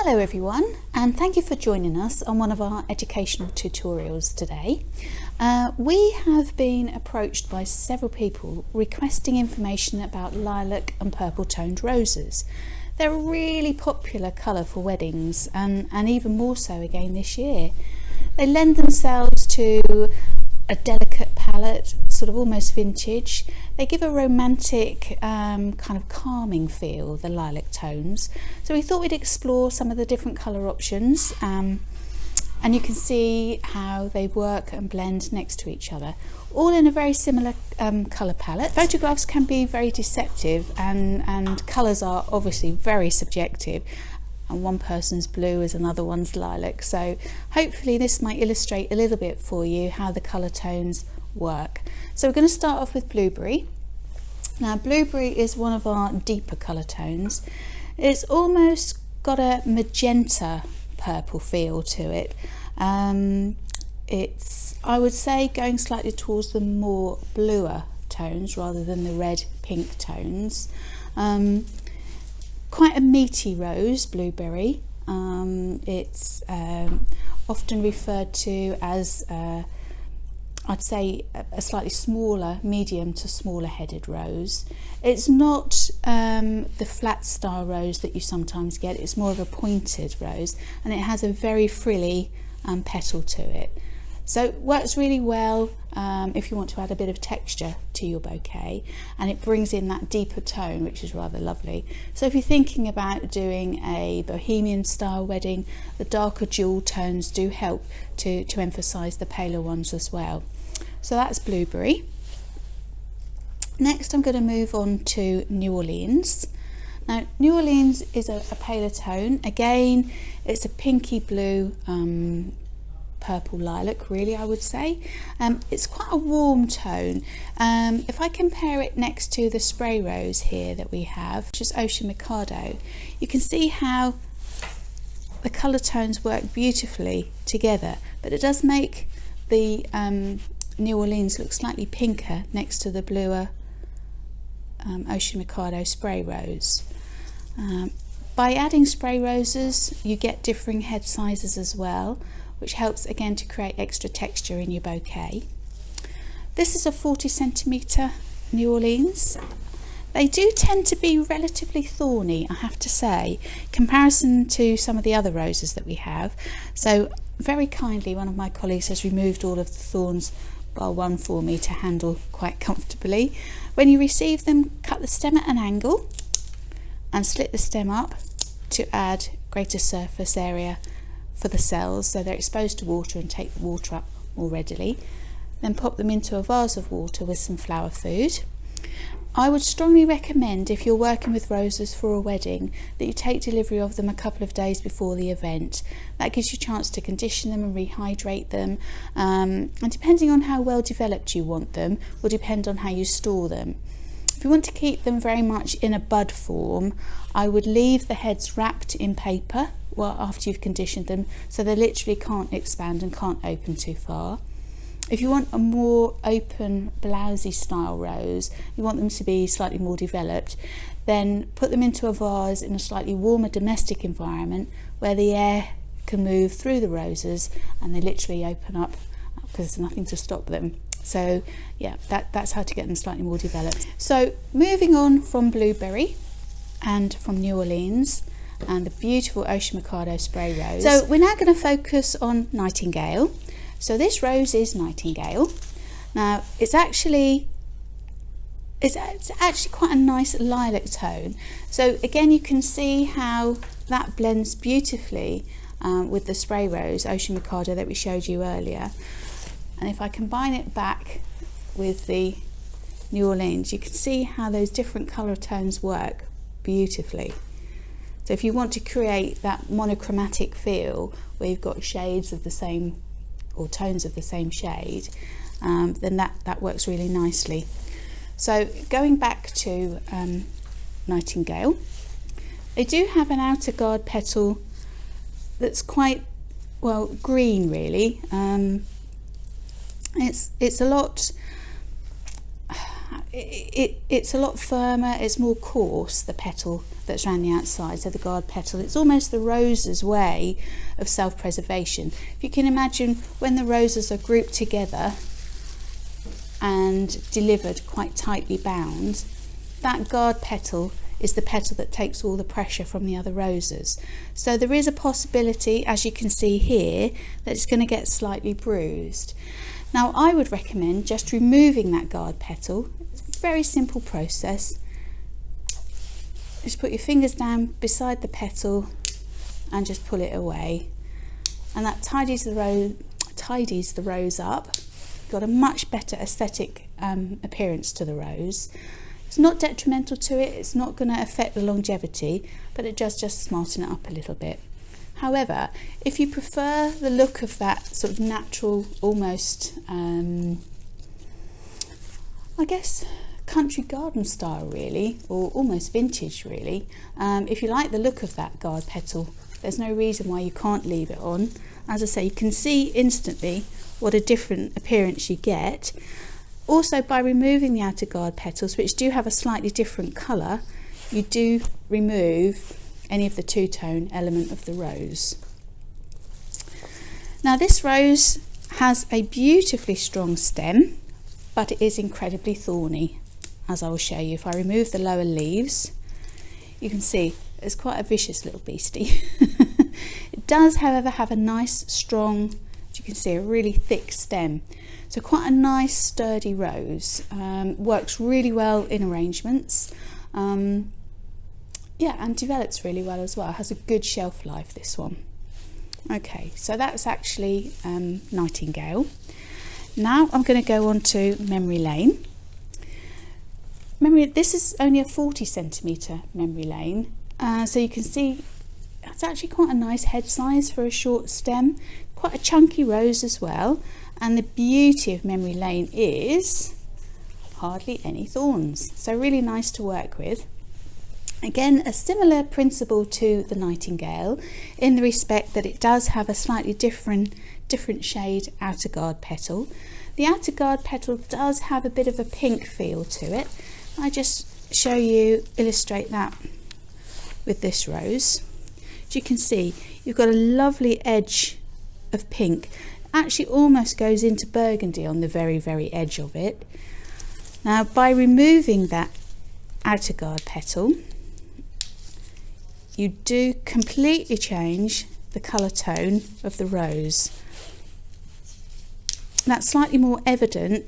Hello everyone, and thank you for joining us on one of our educational tutorials today. We have been approached by several people requesting information about lilac and purple toned roses. They're a really popular colour for weddings and even more so again this year. They lend themselves to a delicate palette, sort of almost vintage. They give a romantic kind of calming feel, the lilac tones. So we thought we'd explore some of the different colour options and you can see how they work and blend next to each other, all in a very similar colour palette. Photographs can be very deceptive and colours are obviously very subjective, and one person's blue is another one's lilac, so hopefully this might illustrate a little bit for you how the colour tones work. So we're going to start off with blueberry. Now blueberry is one of our deeper colour tones. It's almost got a magenta purple feel to it. It's, I would say, going slightly towards the more bluer tones rather than the red pink tones. Quite a meaty rose, blueberry. It's often referred to as I'd say a slightly smaller, medium to smaller headed rose. It's not the flat star rose that you sometimes get. It's more of a pointed rose, and it has a very frilly petal to it. So it works really well if you want to add a bit of texture to your bouquet, and it brings in that deeper tone, which is rather lovely. So if you're thinking about doing a bohemian style wedding, the darker jewel tones do help to emphasize the paler ones as well. So that's blueberry. Next I'm going to move on to New Orleans. Now New Orleans is a paler tone. Again, it's a pinky blue purple lilac, really, I would say. It's quite a warm tone. If I compare it next to the spray rose here that we have, which is Ocean Mikado, you can see how the colour tones work beautifully together, but it does make the New Orleans look slightly pinker next to the bluer Ocean Mikado spray rose. By adding spray roses, you get differing head sizes as well, which helps again to create extra texture in your bouquet. This is a 40 centimetre New Orleans. They do tend to be relatively thorny, I have to say, in comparison to some of the other roses that we have. So very kindly, one of my colleagues has removed all of the thorns bar one for me to handle quite comfortably. When you receive them, cut the stem at an angle and slit the stem up to add greater surface area for the cells, so they're exposed to water and take the water up more readily. Then pop them into a vase of water with some flower food. I would strongly recommend, if you're working with roses for a wedding, that you take delivery of them a couple of days before the event. That gives you a chance to condition them and rehydrate them, and depending on how well developed you want them will depend on how you store them. If you want to keep them very much in a bud form, I would leave the heads wrapped in paper after you've conditioned them, so they literally can't expand and can't open too far. If you want a more open, blousy style rose, you want them to be slightly more developed, then put them into a vase in a slightly warmer domestic environment where the air can move through the roses and they literally open up because there's nothing to stop them. So yeah, that's how to get them slightly more developed. So moving on from blueberry and from New Orleans and the beautiful Ocean Mikado spray rose. So we're now going to focus on Nightingale. So this rose is Nightingale. Now it's actually quite a nice lilac tone. So again, you can see how that blends beautifully with the spray rose Ocean Mikado that we showed you earlier. And if I combine it back with the New Orleans, you can see how those different colour tones work beautifully. So if you want to create that monochromatic feel where you've got shades of the same or tones of the same shade, then that works really nicely. So going back to Nightingale, they do have an outer guard petal that's quite, well, green really. It's a lot, it's a lot firmer, it's more coarse, the petal that's around the outside, so the guard petal. It's almost the rose's way of self-preservation. If you can imagine, when the roses are grouped together and delivered quite tightly bound, that guard petal is the petal that takes all the pressure from the other roses. So there is a possibility, as you can see here, that it's going to get slightly bruised. Now I would recommend just removing that guard petal. It's a very simple process. Just put your fingers down beside the petal and just pull it away, and that tidies the rose up. You've got a much better aesthetic appearance to the rose. It's not detrimental to it, it's not going to affect the longevity, but it does just smarten it up a little bit. However, if you prefer the look of that sort of natural, almost, I guess, country garden style really, or almost vintage really, if you like the look of that guard petal, there's no reason why you can't leave it on. As I say, you can see instantly what a different appearance you get. Also, by removing the outer guard petals, which do have a slightly different colour, you do remove any of the two-tone element of the rose. Now this rose has a beautifully strong stem, but it is incredibly thorny, as I will show you. If I remove the lower leaves, you can see it's quite a vicious little beastie. It does, however, have a nice strong, as you can see, a really thick stem. So quite a nice sturdy rose. Works really well in arrangements. Yeah, and develops really well as well. Has a good shelf life, this one. Okay, so that's actually Nightingale. Now I'm going to go on to Memory Lane. This is only a 40 centimetre Memory Lane. So you can see it's actually quite a nice head size for a short stem. Quite a chunky rose as well. And the beauty of Memory Lane is hardly any thorns. So really nice to work with. Again, a similar principle to the Nightingale in the respect that it does have a slightly different shade outer guard petal. The outer guard petal does have a bit of a pink feel to it. I just illustrate that with this rose. As you can see, you've got a lovely edge of pink. Actually almost goes into burgundy on the very, very edge of it. Now, by removing that outer guard petal, you do completely change the colour tone of the rose. That's slightly more evident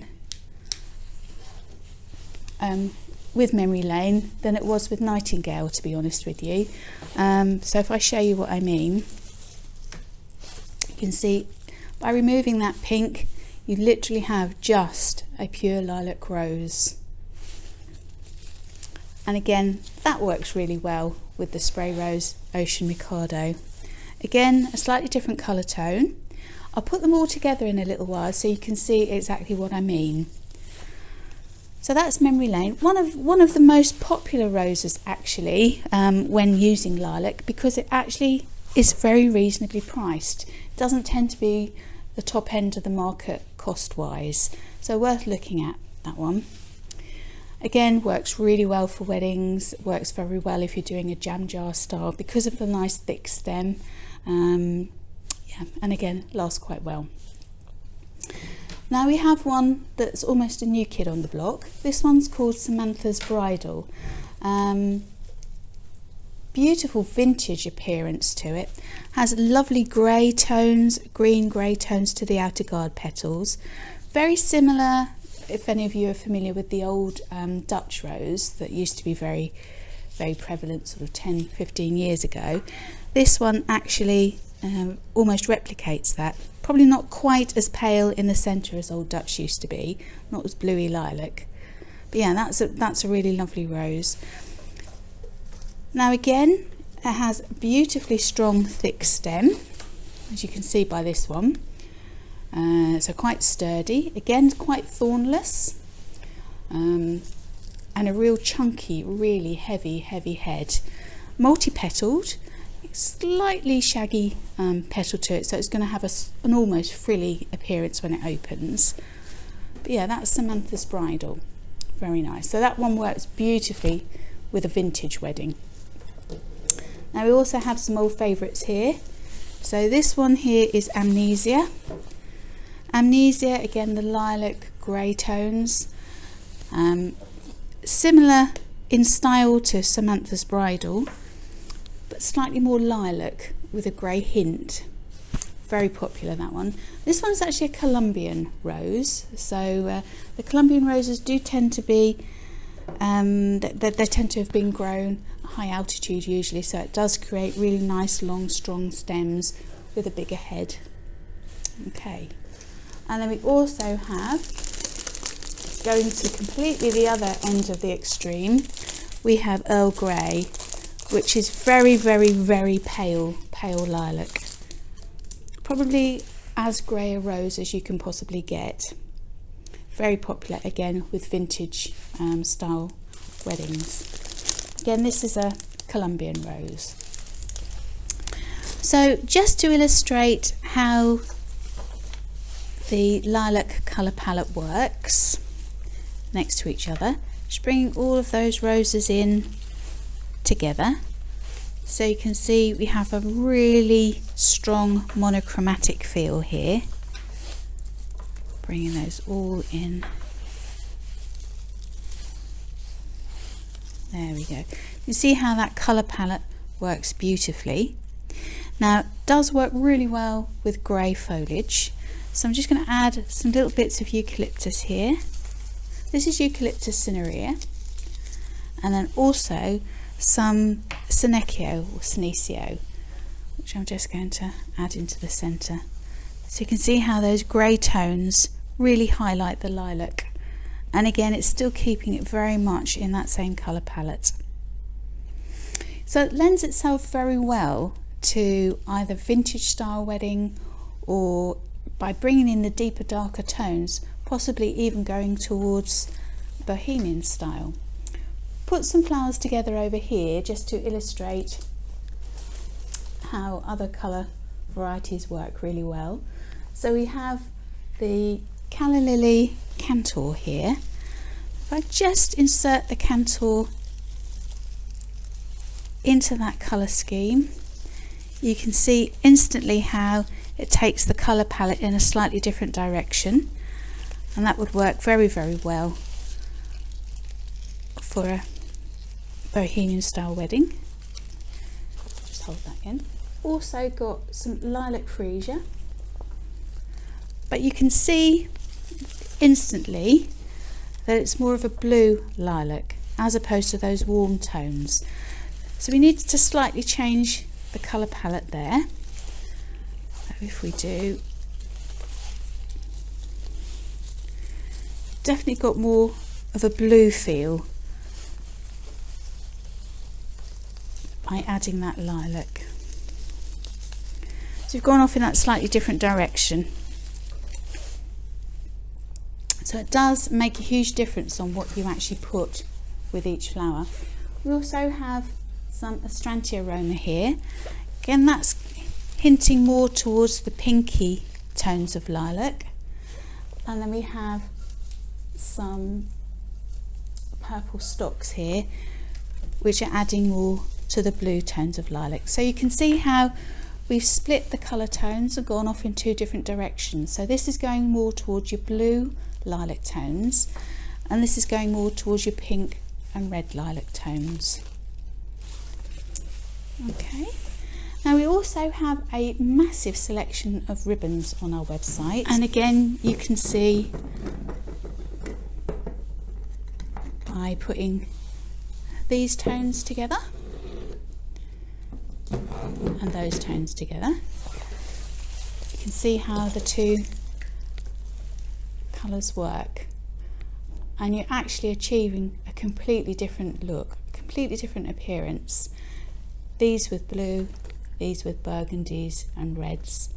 with Memory Lane than it was with Nightingale, to be honest with you. So if I show you what I mean, you can see by removing that pink, you literally have just a pure lilac rose. And again, that works really well with the Spray Rose Ocean Mikado. Again, a slightly different colour tone. I'll put them all together in a little while so you can see exactly what I mean. So that's Memory Lane, one of the most popular roses actually when using lilac, because it actually is very reasonably priced. It doesn't tend to be the top end of the market cost wise, so worth looking at that one. Again, works really well for weddings, works very well if you're doing a jam jar style because of the nice thick stem. Yeah, and again, lasts quite well. Now we have one that's almost a new kid on the block. This one's called Samantha's Bridal. Beautiful vintage appearance to it. Has lovely grey tones, green grey tones to the outer guard petals. Very similar, if any of you are familiar with the old Dutch rose that used to be very, very prevalent sort of 10-15 years ago. This one actually almost replicates that. Probably not quite as pale in the centre as old Dutch used to be, not as bluey lilac. But yeah, that's a really lovely rose. Now again, it has a beautifully strong thick stem, as you can see by this one. So quite sturdy, again quite thornless, and a real chunky, really heavy head. Multi-petalled, slightly shaggy petal to it, so it's going to have an almost frilly appearance when it opens. But yeah, that's Samantha's Bridal. Very nice. So that one works beautifully with a vintage wedding. Now we also have some old favourites here. So this one here is Amnesia. Amnesia, again, the lilac grey tones. Similar in style to Samantha's Bridal, but slightly more lilac with a grey hint. Very popular, that one. This one's actually a Columbian Rose. So the Columbian Roses do tend to be, they tend to have been grown at high altitude usually, so it does create really nice long strong stems with a bigger head. Okay, and then we also have, going to completely the other end of the extreme, we have Earl Grey, which is very, very, very pale lilac. Probably as grey a rose as you can possibly get. Very popular again with vintage style weddings. Again, this is a Columbian Rose. So just to illustrate how the lilac colour palette works next to each other, just bringing all of those roses in together. So you can see we have a really strong monochromatic feel here. Bringing those all in. There we go. You see how that colour palette works beautifully. Now it does work really well with grey foliage. So I'm just going to add some little bits of eucalyptus here. This is Eucalyptus cinerea. And then also some Senecio or Senecio, which I'm just going to add into the centre. So you can see how those grey tones really highlight the lilac. And again, it's still keeping it very much in that same colour palette. So it lends itself very well to either vintage style wedding, or by bringing in the deeper, darker tones, possibly even going towards bohemian style. Put some flowers together over here just to illustrate how other colour varieties work really well. So we have the Calla Lily Cantle here. If I just insert the Cantle into that colour scheme, you can see instantly how it takes the colour palette in a slightly different direction, and that would work very, very well for a bohemian style wedding. Just hold that in. Also got some lilac freesia, but you can see instantly that it's more of a blue lilac as opposed to those warm tones. So we need to slightly change the colour palette there. So if we do, definitely got more of a blue feel by adding that lilac. So we've gone off in that slightly different direction. So it does make a huge difference on what you actually put with each flower. We also have some Astrantia Roma here. Again, that's hinting more towards the pinky tones of lilac. And then we have some purple stalks here, which are adding more to the blue tones of lilac. So you can see how we've split the colour tones and gone off in two different directions. So this is going more towards your blue lilac tones, and this is going more towards your pink and red lilac tones. Okay, now we also have a massive selection of ribbons on our website, and again you can see by putting these tones together and those tones together, you can see how the two colours work, and you're actually achieving a completely different look, completely different appearance. These with blue, these with burgundies and reds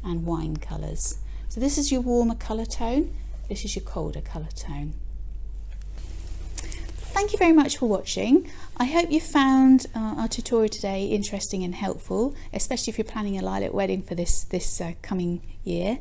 and wine colours. So this is your warmer colour tone, this is your colder colour tone. Thank you very much for watching. I hope you found our tutorial today interesting and helpful, especially if you're planning a lilac wedding for this coming year.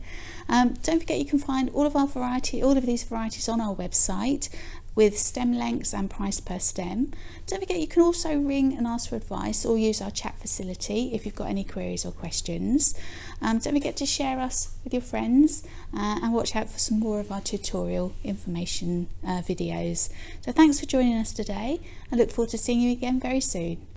Don't forget you can find all of these varieties on our website. with stem lengths and price per stem. Don't forget you can also ring and ask for advice or use our chat facility if you've got any queries or questions. Don't forget to share us with your friends and watch out for some more of our tutorial information videos. So thanks for joining us today. I look forward to seeing you again very soon.